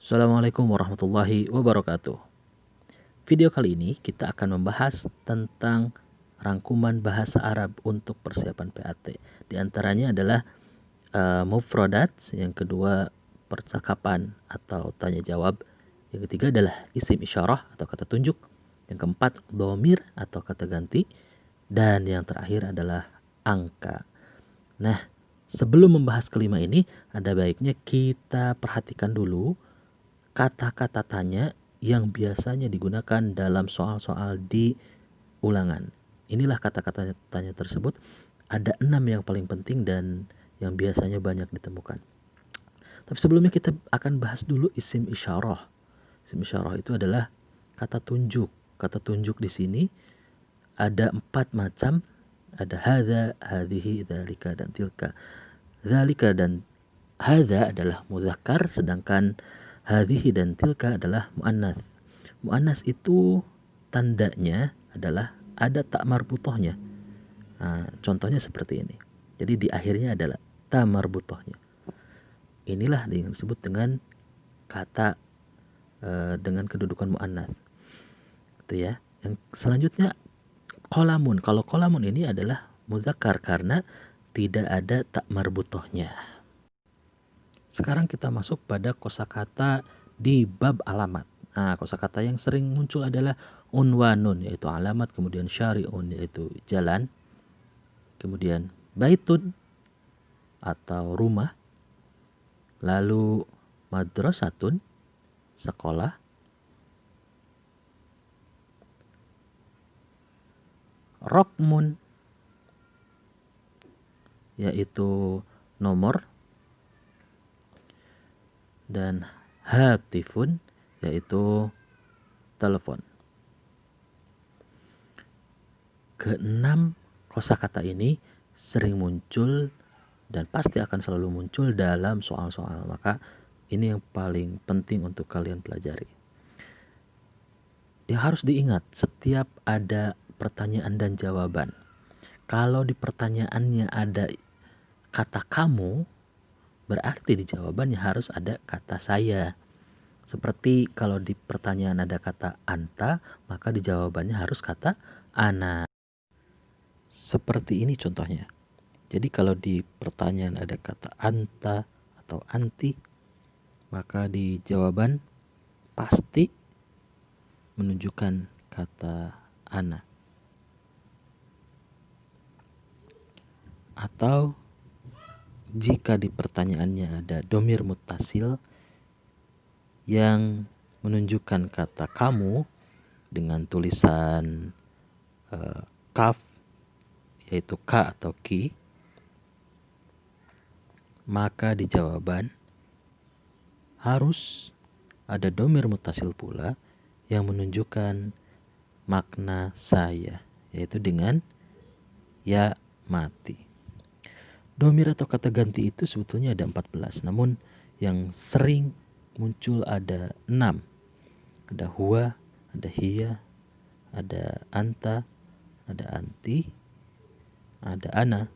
Assalamualaikum warahmatullahi wabarakatuh. Video kali ini kita akan membahas tentang rangkuman bahasa Arab untuk persiapan PAT. Di antaranya adalah mufradat, yang kedua percakapan atau tanya jawab, yang ketiga adalah isim isyarah atau kata tunjuk, yang keempat dhamir atau kata ganti, dan yang terakhir adalah angka. Nah, sebelum membahas kelima ini, ada baiknya kita perhatikan dulu kata-kata tanya yang biasanya digunakan dalam soal-soal di ulangan. Inilah kata-kata tanya tersebut. Ada 6 yang paling penting dan yang biasanya banyak ditemukan. Tapi sebelumnya kita akan bahas dulu isim isyarah. Isim isyarah itu adalah kata tunjuk. Kata tunjuk di sini ada 4 macam. Ada hadza, hadhihi, dzalika, dan tilka. Dzalika dan hadza adalah mudzakkar, sedangkan hadhihi dan tilka adalah muannas. Muannas itu tandanya adalah ada tak marbutohnya. Nah, contohnya seperti ini. Jadi di akhirnya adalah ta marbutohnya. Inilah yang disebut dengan kata dengan kedudukan muannas. Itu ya. Yang selanjutnya qalamun. Kalau qalamun ini adalah mudzakkar karena tidak ada tak marbutohnya. Sekarang kita masuk pada kosakata di bab alamat. Nah, kosakata yang sering muncul adalah unwanun, yaitu alamat, kemudian syari'un, yaitu jalan, kemudian baitun atau rumah, lalu madrasatun, sekolah, rokmun, yaitu nomor, dan hatifun, yaitu telepon. Keenam kosakata ini sering muncul dan pasti akan selalu muncul dalam soal-soal. Maka ini yang paling penting untuk kalian pelajari. Yang harus diingat, setiap ada pertanyaan dan jawaban. Kalau di pertanyaannya ada kata kamu, berarti di jawabannya harus ada kata saya. Seperti kalau di pertanyaan ada kata anta, maka di jawabannya harus kata ana. Seperti ini contohnya. Jadi kalau di pertanyaan ada kata anta atau anti, maka di jawaban pasti menunjukkan kata ana. Atau jika di pertanyaannya ada domir mutasil yang menunjukkan kata kamu dengan tulisan kaf, yaitu ka atau ki, maka di jawaban harus ada domir mutasil pula yang menunjukkan makna saya, yaitu dengan ya mati. Domir atau kata ganti itu sebetulnya ada 14, namun yang sering muncul ada 6. Ada huwa, ada hiya, ada anta, ada anti, ada ana,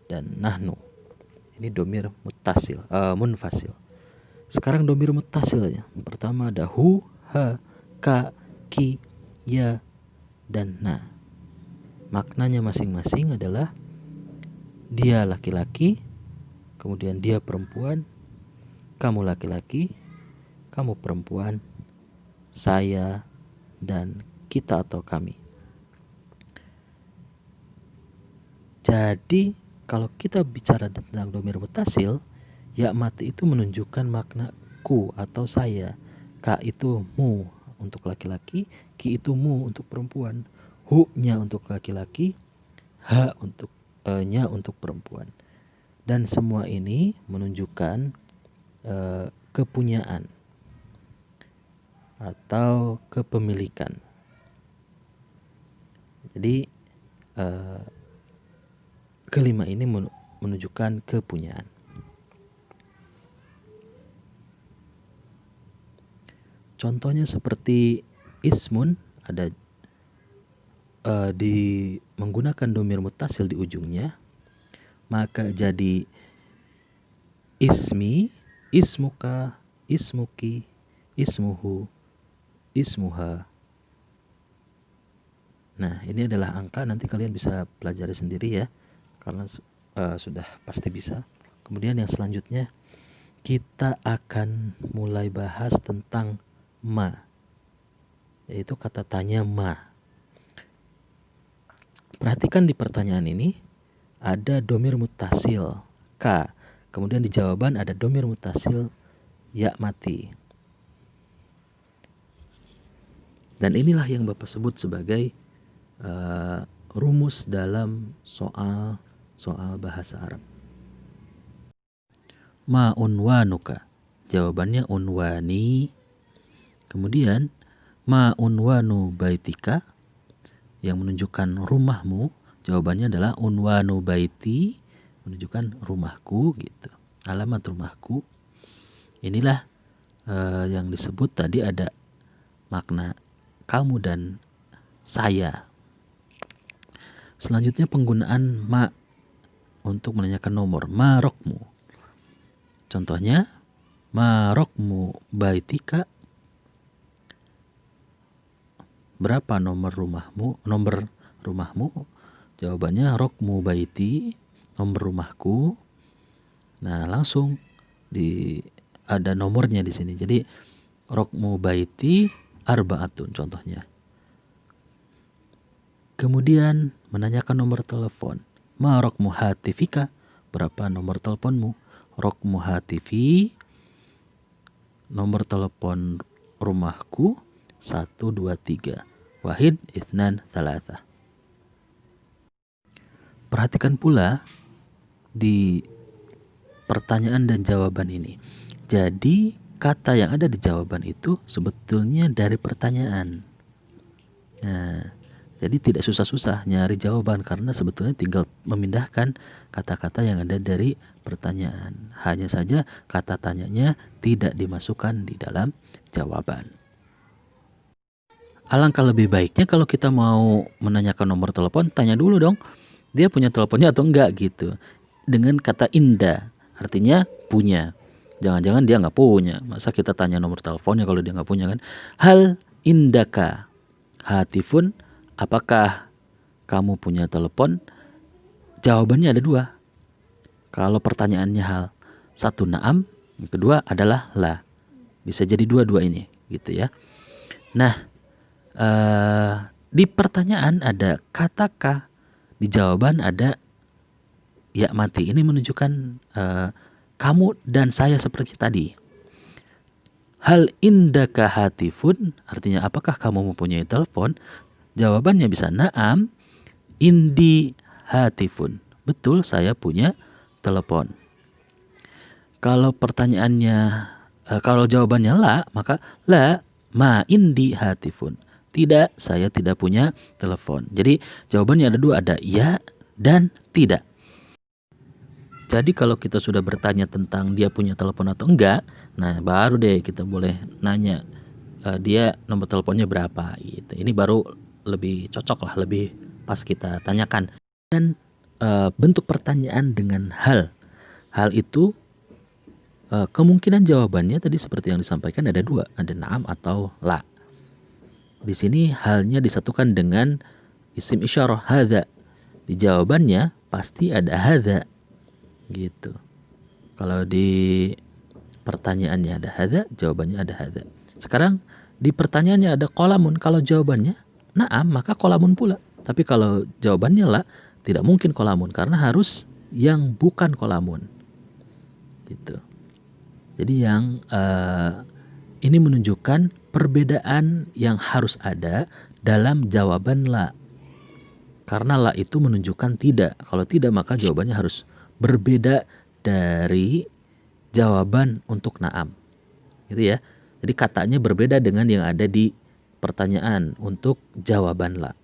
dan nahnu. Ini domir mutasil, munfasil. Sekarang domir mutasilnya. Pertama ada hu, ha, ka, ki, ya, dan na. Maknanya masing-masing adalah dia laki-laki, kemudian dia perempuan, kamu laki-laki, kamu perempuan, saya, dan kita atau kami. Jadi kalau kita bicara tentang domir mutasil, ya mati itu menunjukkan makna ku atau saya. Ka itu mu untuk laki-laki, ki itu mu untuk perempuan, hu-nya untuk laki-laki, ha untuk nya untuk perempuan. Dan semua ini menunjukkan kepunyaan atau kepemilikan. Jadi kelima ini menunjukkan kepunyaan. Contohnya seperti ismun, ada menggunakan domir mutasil di ujungnya, maka jadi ismi, ismuka, ismuki, ismuhu, ismuha. Nah, ini adalah angka, nanti kalian bisa pelajari sendiri ya, karena sudah pasti bisa. Kemudian yang selanjutnya kita akan mulai bahas tentang ma, yaitu kata tanya ma. Perhatikan di pertanyaan ini ada domir mutasil ka, kemudian di jawaban ada domir mutasil ya mati. Dan inilah yang Bapak sebut sebagai rumus dalam soal bahasa Arab. Ma unwanuka, jawabannya unwani. Kemudian ma unwanu baitika, yang menunjukkan rumahmu, jawabannya adalah unwanu baiti, menunjukkan rumahku gitu, alamat rumahku. Inilah yang disebut tadi ada makna kamu dan saya. Selanjutnya penggunaan ma untuk menanyakan nomor. Ma rokmu. Contohnya, ma rokmu baitika. Berapa nomor rumahmu? Nomor rumahmu. Jawabannya rokmu baiti, nomor rumahku. Nah, langsung ada nomornya di sini. Jadi rokmu baiti arbaatun contohnya. Kemudian menanyakan nomor telepon. Ma rokmu hatifika, berapa nomor teleponmu? Rokmu hatifi, nomor telepon rumahku 123. Wahid, itsnan, thalatha. Perhatikan pula di pertanyaan dan jawaban ini. Jadi kata yang ada di jawaban itu sebetulnya dari pertanyaan. Nah, jadi tidak susah-susah nyari jawaban, karena sebetulnya tinggal memindahkan kata-kata yang ada dari pertanyaan. Hanya saja kata tanyanya tidak dimasukkan di dalam jawaban. Alangkah lebih baiknya kalau kita mau menanyakan nomor telepon, tanya dulu dong, dia punya teleponnya atau enggak gitu. Dengan kata inda, artinya punya. Jangan-jangan dia nggak punya. Masa kita tanya nomor teleponnya kalau dia nggak punya kan? Hal indaka hatifun, apakah kamu punya telepon? Jawabannya ada dua. Kalau pertanyaannya hal, satu na'am, yang kedua adalah la. Bisa jadi dua-dua ini gitu ya. Nah, di pertanyaan ada kata ka, di jawaban ada ya mati. Ini menunjukkan kamu dan saya seperti tadi. Hal indaka hatifun, artinya apakah kamu mempunyai telepon? Jawabannya bisa na'am, indi hatifun. Betul, saya punya telepon. Kalau pertanyaannya, kalau jawabannya la, maka la ma indi hatifun. Tidak, saya tidak punya telepon. Jadi jawabannya ada dua, ada ya dan tidak. Jadi kalau kita sudah bertanya tentang dia punya telepon atau enggak, nah baru deh kita boleh nanya dia nomor teleponnya berapa gitu. Ini baru lebih cocok lah, lebih pas kita tanyakan. Dan bentuk pertanyaan dengan hal. Hal itu kemungkinan jawabannya tadi seperti yang disampaikan ada dua, ada na'am atau la. Di sini halnya disatukan dengan isim isyarah hadza. Di jawabannya pasti ada hadza. Gitu. Kalau di pertanyaannya ada hadza, jawabannya ada hadza. Sekarang di pertanyaannya ada qolamun, kalau jawabannya na'am maka qolamun pula. Tapi kalau jawabannya la, tidak mungkin qolamun karena harus yang bukan qolamun. Gitu. Jadi yang ini menunjukkan perbedaan yang harus ada dalam jawaban la. Karena la itu menunjukkan tidak. Kalau tidak maka jawabannya harus berbeda dari jawaban untuk na'am. Gitu ya. Jadi katanya berbeda dengan yang ada di pertanyaan untuk jawaban la.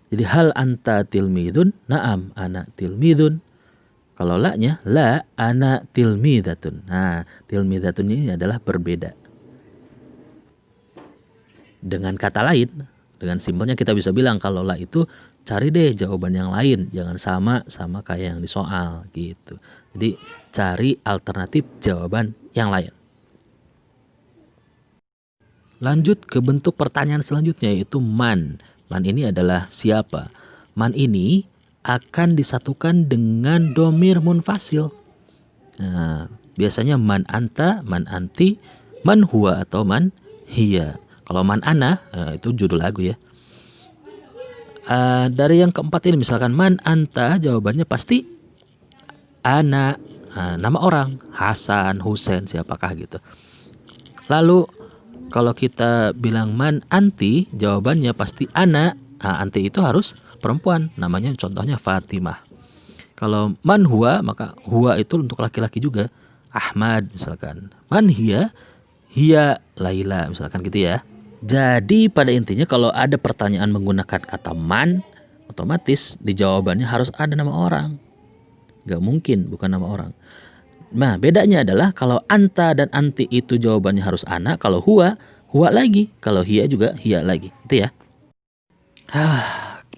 Jadi hal anta tilmidun, na'am ana tilmidun. Kalau la-nya la ana tilmidatun. Nah, tilmidatun ini adalah berbeda. Dengan kata lain, dengan simbolnya kita bisa bilang kalau la itu cari deh jawaban yang lain, jangan sama kayak yang di soal gitu. Jadi cari alternatif jawaban yang lain. Lanjut ke bentuk pertanyaan selanjutnya, yaitu man. Man ini adalah siapa? Man ini akan disatukan dengan domir munfasil. Nah, biasanya man anta, man anti, man huwa atau man hiya. Kalau man ana, itu judul lagu ya. Dari yang keempat ini, misalkan man anta, jawabannya pasti ana, nama orang, Hasan, Husain, siapakah gitu. Lalu kalau kita bilang man anti, jawabannya pasti ana. Anti itu harus perempuan, namanya contohnya Fatimah. Kalau man huwa, maka huwa itu untuk laki-laki juga, Ahmad misalkan. Man hiya, hiya Laila misalkan gitu ya. Jadi pada intinya kalau ada pertanyaan menggunakan kata man, otomatis di jawabannya harus ada nama orang. Gak mungkin bukan nama orang. Nah, bedanya adalah kalau anta dan anti itu jawabannya harus ana, kalau huwa, huwa lagi, kalau hiya juga hiya lagi. Itu ya.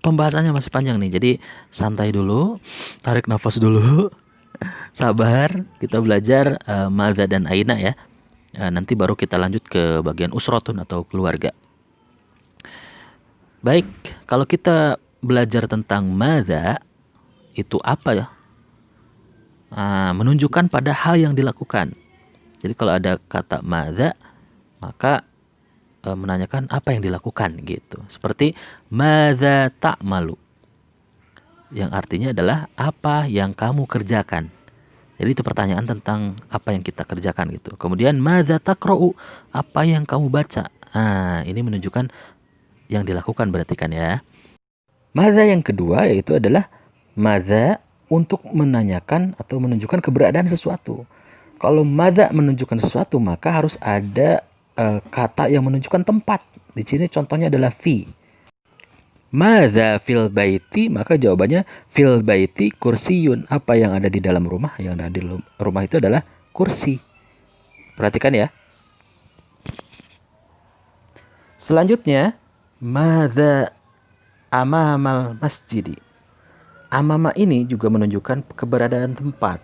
Pembahasannya masih panjang nih, jadi santai dulu, tarik nafas dulu, sabar, kita belajar madza dan aina ya. Nanti baru kita lanjut ke bagian usratun atau keluarga. Baik, kalau kita belajar tentang madza, itu apa ya? Menunjukkan pada hal yang dilakukan. Jadi kalau ada kata madza, maka menanyakan apa yang dilakukan gitu. Seperti madza ta'malu, yang artinya adalah apa yang kamu kerjakan. Jadi itu pertanyaan tentang apa yang kita kerjakan gitu. Kemudian madza taqra'u, apa yang kamu baca. Ini menunjukkan yang dilakukan berarti kan ya. Madza yang kedua yaitu adalah madza untuk menanyakan atau menunjukkan keberadaan sesuatu. Kalau madza menunjukkan sesuatu, maka harus ada kata yang menunjukkan tempat. Di sini contohnya adalah fi. Madza fil baiti, maka jawabannya fil baiti kursiyun. Apa yang ada di dalam rumah? Yang ada di rumah itu adalah kursi. Perhatikan ya. Selanjutnya, madza amamal masjidi. Amama ini juga menunjukkan keberadaan tempat.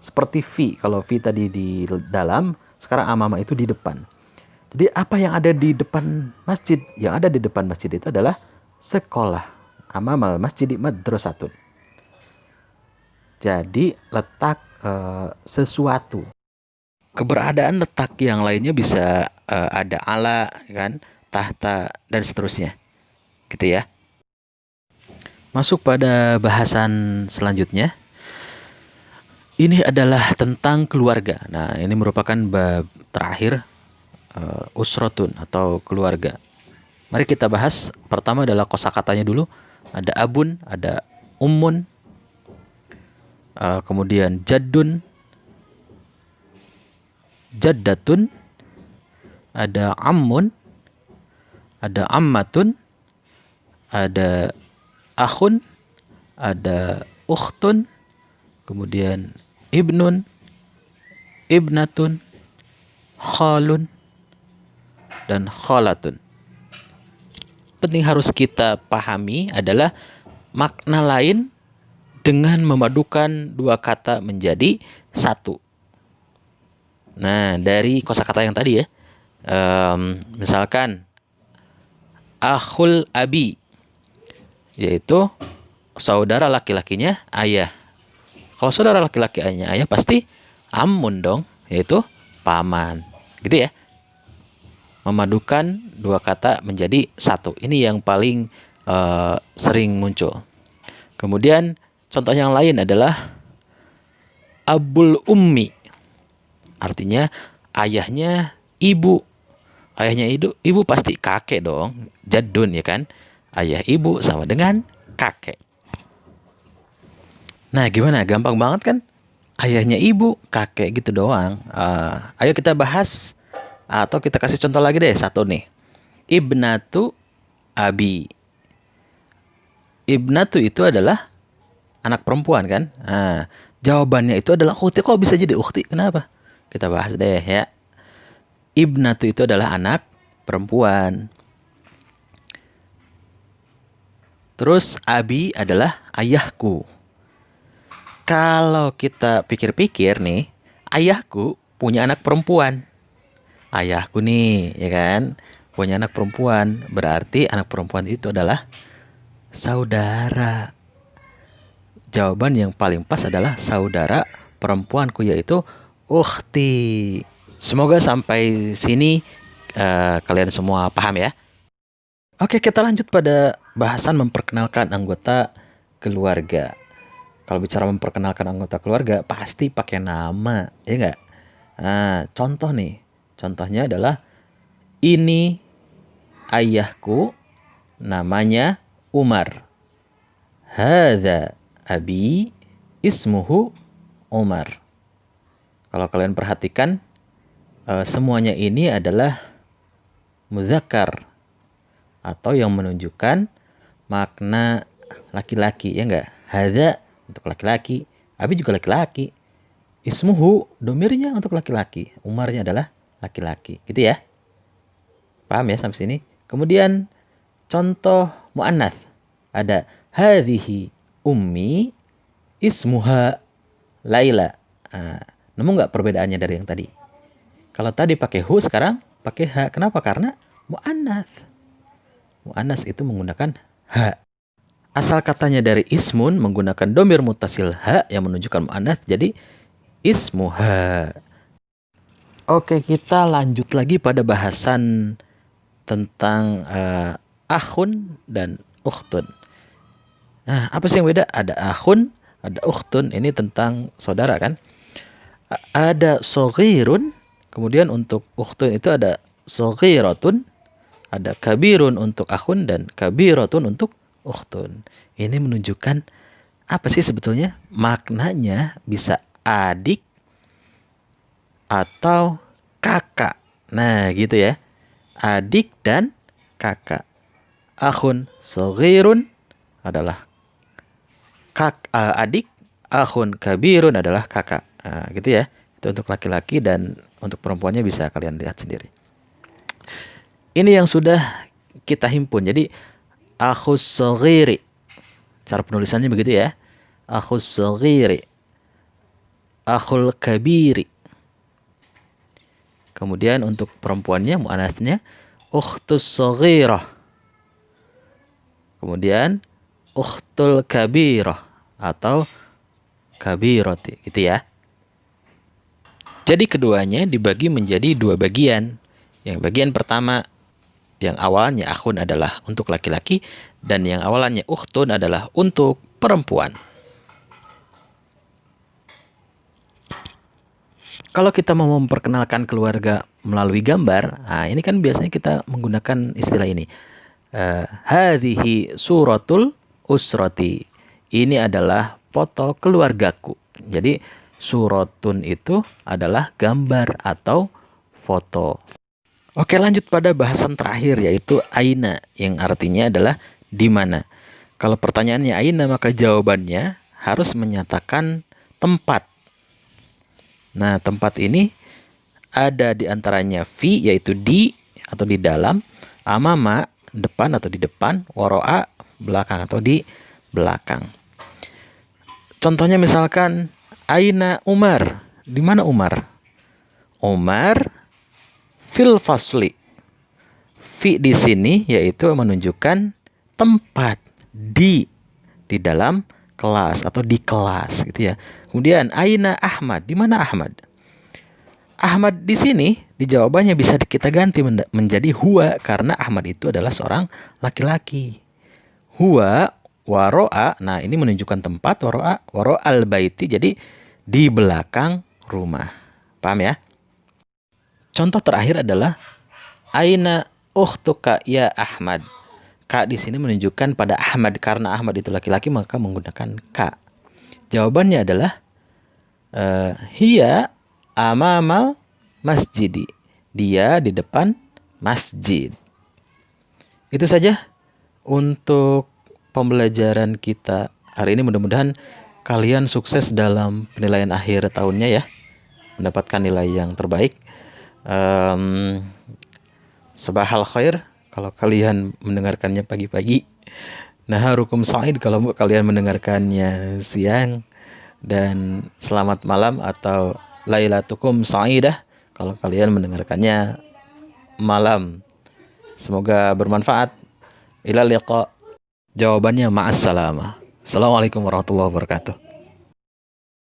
Seperti fi, kalau fi tadi di dalam, sekarang amama itu di depan. Jadi apa yang ada di depan masjid? Yang ada di depan masjid itu adalah sekolah. Amamal masjidi madrasatun. Jadi letak sesuatu. Keberadaan letak yang lainnya bisa ada ala, kan, tahta, dan seterusnya. Gitu ya. Masuk pada bahasan selanjutnya. Ini adalah tentang keluarga. Nah, ini merupakan bab terakhir, usratun atau keluarga. Mari kita bahas. Pertama adalah kosakatanya dulu. Ada abun, ada ummun, kemudian jaddun, jaddatun, ada ammun, ada ammatun, ada akhun, ada ukhtun, kemudian ibnun, ibnatun, khalun, dan khalatun. Penting harus kita pahami adalah makna lain dengan memadukan dua kata menjadi satu. Nah, dari kosakata yang tadi ya, misalkan akhul abi, yaitu saudara laki-lakinya ayah. Kalau saudara laki-laki ayah pasti ammun dong, yaitu paman. Gitu ya. Memadukan dua kata menjadi satu. Ini yang paling sering muncul. Kemudian contoh yang lain adalah abul ummi. Artinya ayahnya ibu. Ayahnya ibu pasti kakek dong. Jaddun ya kan. Ayah ibu sama dengan kakek. Nah, gimana? Gampang banget kan? Ayahnya ibu, kakek gitu doang. Ayo kita bahas atau kita kasih contoh lagi deh, satu nih. Ibnatu abi. Ibnatu itu adalah anak perempuan kan? Jawabannya itu adalah ukhti. Kok bisa jadi ukhti? Kenapa? Kita bahas deh ya. Ibnatu itu adalah anak perempuan. Terus abi adalah ayahku. Kalau kita pikir-pikir nih, ayahku punya anak perempuan. ayahku nih, ya kan? Punya anak perempuan. Berarti anak perempuan itu adalah saudara. Jawaban yang paling pas adalah saudara perempuanku, yaitu ukhti. Semoga sampai sini kalian semua paham ya. Oke, kita lanjut pada bahasan memperkenalkan anggota keluarga. Kalau bicara memperkenalkan anggota keluarga, pasti pakai nama, ya nggak? Nah, contoh nih. Contohnya adalah ini ayahku, namanya Umar. Hadza abi, ismuhu Umar. Kalau kalian perhatikan, semuanya ini adalah muzakkar atau yang menunjukkan makna laki-laki, ya enggak? Hadza untuk laki-laki, abi juga laki-laki. Ismuhu domirnya untuk laki-laki, Umarnya adalah laki-laki, gitu ya. Paham ya sampai sini? Kemudian contoh muannats ada hadhihi ummi ismuha Laila. Nemu nggak perbedaannya dari yang tadi? Kalau tadi pakai hu, sekarang pakai ha. Kenapa? Karena muannats. Muannats itu menggunakan ha. Asal katanya dari ismun menggunakan domir mutasil ha yang menunjukkan muannats, jadi ismuha. Oke, kita lanjut lagi pada bahasan tentang akhun dan ukhtun. Nah, apa sih yang beda? Ada akhun, ada ukhtun. Ini tentang saudara kan? Ada soghirun, kemudian untuk ukhtun itu ada soghiratun, ada kabirun untuk akhun dan kabiratun untuk ukhtun. Ini menunjukkan apa sih sebetulnya? Maknanya bisa adik atau kakak. Nah, gitu ya. Adik dan kakak. Akhun soghirun adalah adik, akhun kabirun adalah kakak. Nah, gitu ya. Itu untuk laki-laki, dan untuk perempuannya bisa kalian lihat sendiri. Ini yang sudah kita himpun. Jadi akhus soghiri. Cara penulisannya begitu ya. Akhus soghiri. Akhul kabiri. Kemudian untuk perempuannya, mu'anatsnya ukhtus soghirah. Kemudian ukhtul kabirah atau kabirati, gitu ya. Jadi keduanya dibagi menjadi dua bagian. Yang bagian pertama, yang awalnya akhun adalah untuk laki-laki, dan yang awalnya ukhtun adalah untuk perempuan. Kalau kita mau memperkenalkan keluarga melalui gambar, nah ini kan biasanya kita menggunakan istilah ini. Hadhihi suratul usrati. Ini adalah foto keluargaku. Jadi suratun itu adalah gambar atau foto. Oke, lanjut pada bahasan terakhir, yaitu aina, yang artinya adalah di mana. Kalau pertanyaannya aina, maka jawabannya harus menyatakan tempat. Nah, tempat ini ada di antaranya fi, yaitu di atau di dalam, amama, depan atau di depan, wara'a, belakang atau di belakang. Contohnya misalkan aina Umar, di mana Umar? Umar fil fasli. Fi di sini yaitu menunjukkan tempat, di dalam kelas atau di kelas, gitu ya. Kemudian aina Ahmad, di mana Ahmad? Ahmad di sini di jawabannya bisa kita ganti menjadi huwa, karena Ahmad itu adalah seorang laki-laki. Huwa waro'a, nah ini menunjukkan tempat, waro'al baiti, jadi di belakang rumah. Paham ya? Contoh terakhir adalah aina ukhtuka ya Ahmad. Ka di sini menunjukkan pada Ahmad, karena Ahmad itu laki-laki maka menggunakan ka. Jawabannya adalah hiya amamal masjidi. Dia di depan masjid. Itu saja untuk pembelajaran kita hari ini. Mudah-mudahan kalian sukses dalam penilaian akhir tahunnya ya, mendapatkan nilai yang terbaik. Sabahal khair kalau kalian mendengarkannya pagi-pagi. Naharukum sa'id kalau kalian mendengarkannya siang. Dan selamat malam atau lailatukum sa'idah kalau kalian mendengarkannya malam. Semoga bermanfaat. Ila liqa. Jawabannya ma'assalamah. Assalamualaikum warahmatullahi wabarakatuh.